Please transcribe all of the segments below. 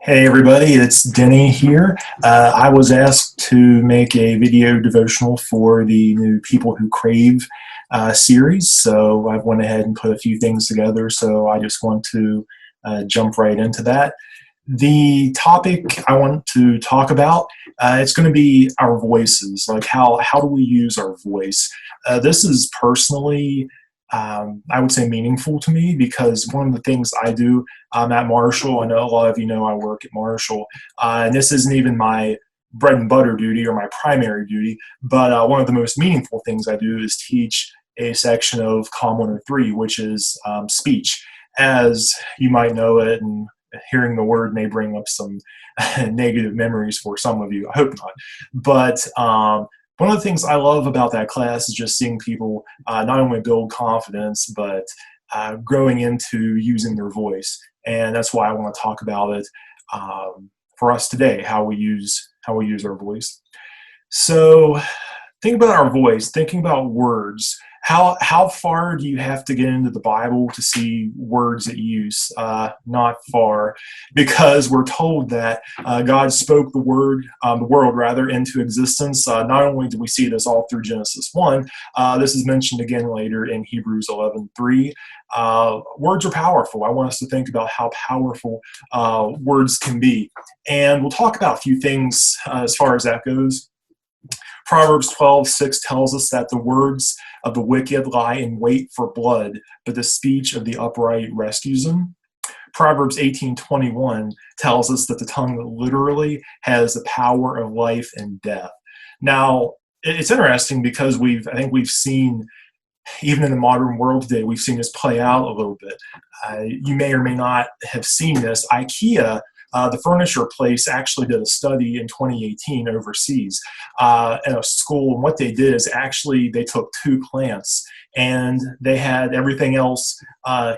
Hey everybody, it's Denny here. I was asked to make a video devotional for the new People Who Crave series, so I went ahead and put a few things together, so I just want to jump right into that. The topic I want to talk about, it's going to be our voices, like how do we use our voice? This is personally I would say meaningful to me because one of the things I do at Marshall, I know a lot of you know I work at Marshall, and this isn't even my bread and butter duty or my primary duty, but one of the most meaningful things I do is teach a section of COM 103, which is speech. As you might know it, and hearing the word may bring up some negative memories for some of you. I hope not. But one of the things I love about that class is just seeing people not only build confidence, but growing into using their voice. And that's why I want to talk about it for us today, how we use our voice. So think about our voice, thinking about words. How far do you have to get into the Bible to see words at use? Not far, because we're told that God spoke the world rather, into existence. Not only do we see this all through Genesis 1, this is mentioned again later in Hebrews 11:3. Words are powerful. I want us to think about how powerful words can be. And we'll talk about a few things as far as that goes. Proverbs 12:6 tells us that the words of the wicked lie in wait for blood, but the speech of the upright rescues them. Proverbs 18:21 tells us that the tongue literally has the power of life and death. Now, it's interesting because I think we've seen, even in the modern world today, we've seen this play out a little bit. You may or may not have seen this. IKEA, the furniture place, actually did a study in 2018 overseas at a school. And what they did is actually they took two plants and they had everything else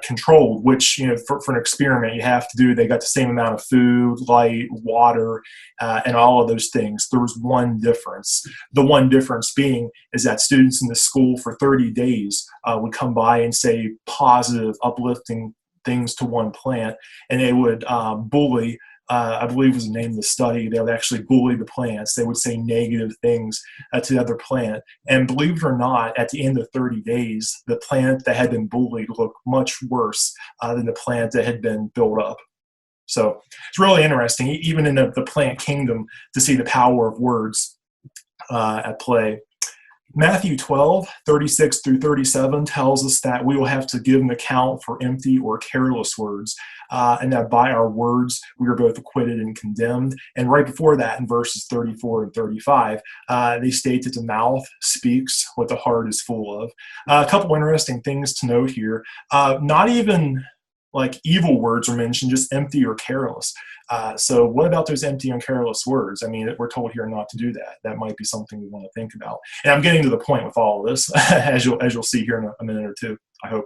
controlled, which, for an experiment you have to do. They got the same amount of food, light, water, and all of those things. There was one difference. The one difference being is that students in the school for 30 days would come by and say positive, uplifting things to one plant, and they would bully, I believe was the name of the study, they would actually bully the plants. They would say negative things to the other plant. And believe it or not, at the end of 30 days, the plant that had been bullied looked much worse than the plant that had been built up. So it's really interesting, even in the plant kingdom, to see the power of words at play. Matthew 12:36 through 37 tells us that we will have to give an account for empty or careless words, and that by our words we are both acquitted and condemned. And right before that, in verses 34 and 35, they state that the mouth speaks what the heart is full of. A couple interesting things to note here. Not even like evil words are mentioned, just empty or careless. So what about those empty and careless words? I mean, we're told here not to do that. That might be something we want to think about. And I'm getting to the point with all of this, as you'll see here in a minute or two, I hope.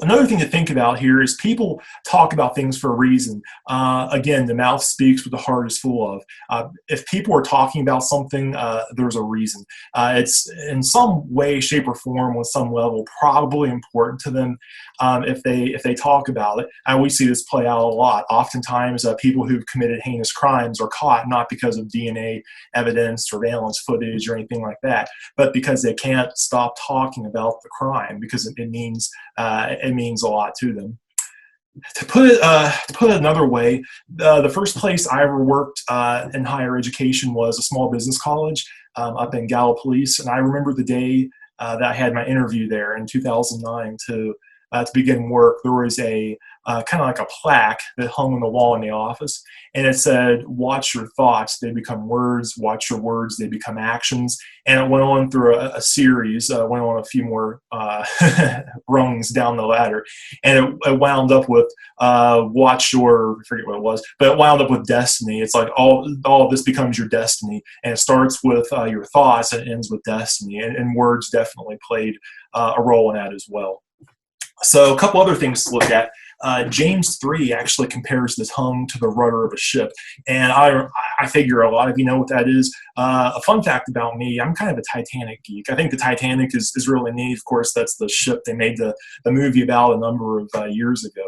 Another thing to think about here is people talk about things for a reason. Again, the mouth speaks what the heart is full of. If people are talking about something, there's a reason. It's in some way, shape, or form, on some level, probably important to them if they talk about it. And we see this play out a lot. Oftentimes, people who've committed heinous crimes are caught not because of DNA evidence, surveillance footage, or anything like that, but because they can't stop talking about the crime because it means a lot to them. To put it another way, the first place I ever worked in higher education was a small business college up in Gallipolis, and I remember the day that I had my interview there in 2009 to begin work. There was a kind of like a plaque that hung on the wall in the office, and it said, "Watch your thoughts, they become words. Watch your words, they become actions." And it went on through a series, went on a few more rungs down the ladder, and it wound up with watch your, I forget what it was, but it wound up with destiny. It's like all of this becomes your destiny, and it starts with your thoughts and it ends with destiny, and words definitely played a role in that as well. So a couple other things to look at. James 3 actually compares the tongue to the rudder of a ship. And I figure a lot of you know what that is. A fun fact about me, I'm kind of a Titanic geek. I think the Titanic is really neat. Of course, that's the ship they made the movie about a number of years ago.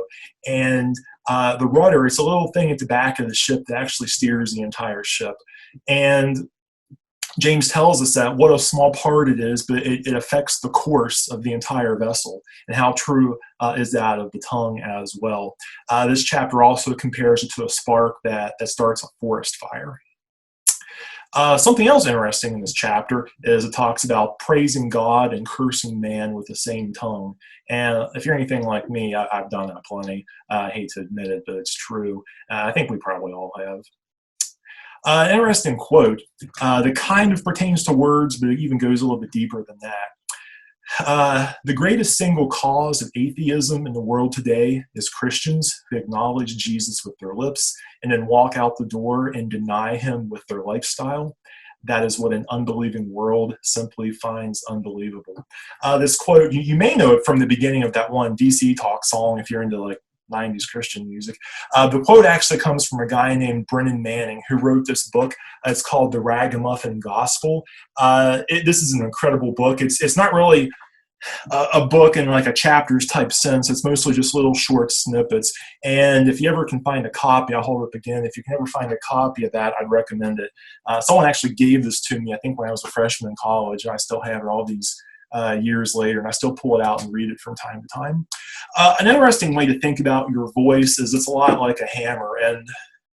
And the rudder, it's a little thing at the back of the ship that actually steers the entire ship. And James tells us that what a small part it is, but it affects the course of the entire vessel. And how true is that of the tongue as well. This chapter also compares it to a spark that starts a forest fire. Something else interesting in this chapter is it talks about praising God and cursing man with the same tongue. And if you're anything like me, I've done that plenty. I hate to admit it, but it's true. I think we probably all have. An interesting quote that kind of pertains to words, but it even goes a little bit deeper than that. The greatest single cause of atheism in the world today is Christians who acknowledge Jesus with their lips and then walk out the door and deny him with their lifestyle. That is what an unbelieving world simply finds unbelievable. This quote, you may know it from the beginning of that one DC Talk song if you're into like 90s Christian music. The quote actually comes from a guy named Brennan Manning who wrote this book. It's called The Ragamuffin Gospel. This is an incredible book. It's not really a book in like a chapters type sense. It's mostly just little short snippets. And if you ever can find a copy, I'll hold it up again. If you can ever find a copy of that, I'd recommend it. Someone actually gave this to me, I think when I was a freshman in college, and I still have it all these years later, and I still pull it out and read it from time to time. An interesting way to think about your voice is it's a lot like a hammer, and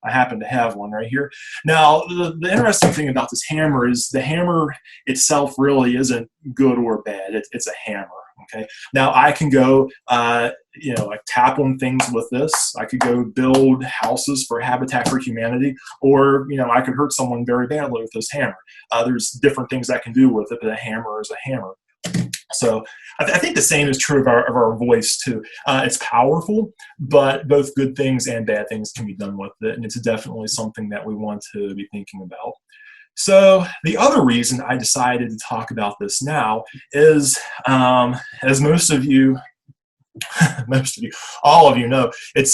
I happen to have one right here. Now, the interesting thing about this hammer is the hammer itself really isn't good or bad. It's a hammer. Okay. Now I can go, like tap on things with this. I could go build houses for Habitat for Humanity, or I could hurt someone very badly with this hammer. There's different things I can do with it, but a hammer is a hammer. So I think the same is true of our voice too. It's powerful, but both good things and bad things can be done with it, and it's definitely something that we want to be thinking about. So the other reason I decided to talk about this now is, as most of you, all of you know,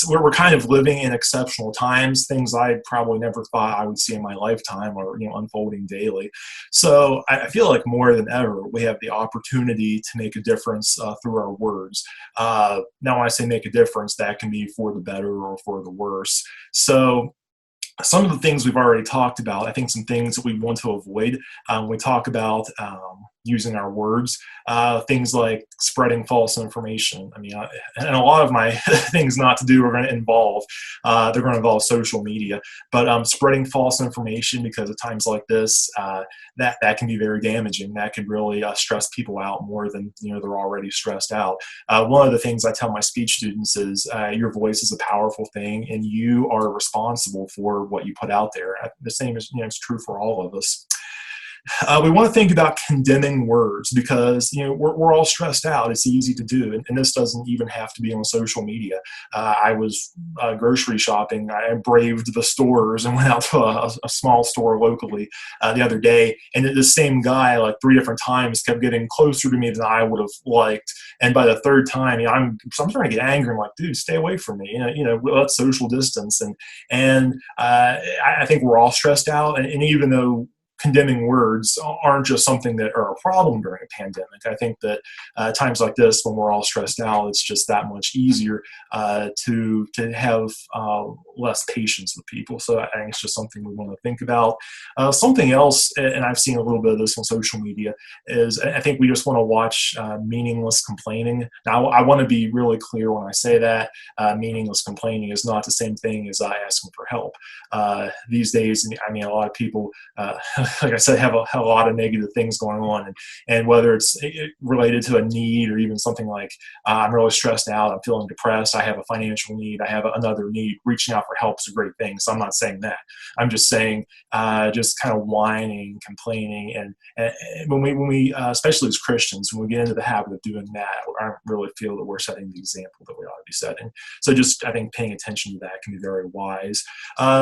we're kind of living in exceptional times, things I probably never thought I would see in my lifetime are unfolding daily. So I feel like more than ever, we have the opportunity to make a difference through our words. Now when I say make a difference, that can be for the better or for the worse. So some of the things we've already talked about, I think some things that we want to avoid. We talk about using our words, things like spreading false information. And a lot of my things not to do are going to involve, they're going to involve social media, but spreading false information, because at times like this, that can be very damaging. That could really stress people out more than they're already stressed out. One of the things I tell my speech students is your voice is a powerful thing, and you are responsible for what you put out there. The same is it's true for all of us. We want to think about condemning words, because we're all stressed out. It's easy to do, and this doesn't even have to be on social media. I was grocery shopping. I braved the stores and went out to a small store locally the other day, and the same guy like 3 different times kept getting closer to me than I would have liked. And by the third time, I'm starting to get angry. I'm like, dude, stay away from me. Let's social distance. And I think we're all stressed out, and even though condemning words aren't just something that are a problem during a pandemic. I think that times like this, when we're all stressed out, it's just that much easier to have less patience with people. So I think it's just something we want to think about. Something else, and I've seen a little bit of this on social media, is I think we just want to watch meaningless complaining. Now, I want to be really clear when I say that. Meaningless complaining is not the same thing as asking for help. These days, a lot of people like I said, have a lot of negative things going on, and whether it's related to a need, or even something like I'm really stressed out, I'm feeling depressed, I have a financial need, I have another need, reaching out for help is a great thing. So I'm not saying that. I'm just saying just kind of whining, complaining, and when we especially as Christians, when we get into the habit of doing that, I don't really feel that we're setting the example that we ought to be setting. So just, I think, paying attention to that can be very wise.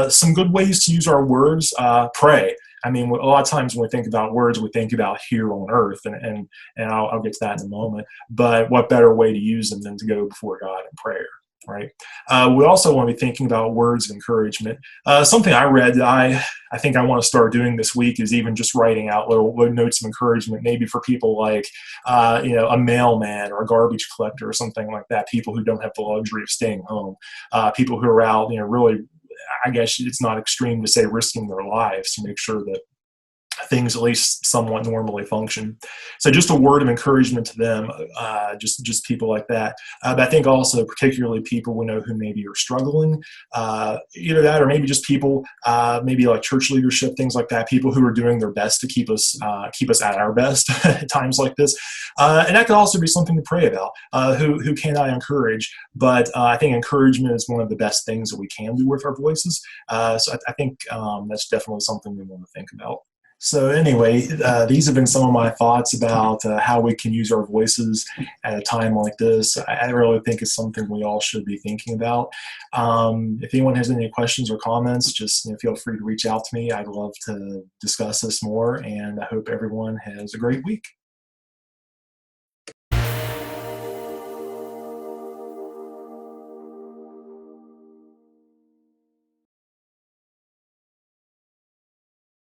Some good ways to use our words: pray. A lot of times when we think about words, we think about here on earth, and I'll get to that in a moment. But what better way to use them than to go before God in prayer? right? We also want to be thinking about words of encouragement. Something I read that I think I want to start doing this week is even just writing out little notes of encouragement, maybe for people like, a mailman or a garbage collector or something like that, people who don't have the luxury of staying home, people who are out, really, I guess it's not extreme to say risking their lives to make sure that things at least somewhat normally function. So just a word of encouragement to them, just people like that. But I think also particularly people we know who maybe are struggling, either that or maybe just people, maybe like church leadership, things like that, people who are doing their best to keep us at our best at times like this. And that could also be something to pray about. Who can I encourage? But I think encouragement is one of the best things that we can do with our voices. So I think that's definitely something we want to think about. So anyway, these have been some of my thoughts about how we can use our voices at a time like this. I really think it's something we all should be thinking about. If anyone has any questions or comments, just feel free to reach out to me. I'd love to discuss this more, and I hope everyone has a great week.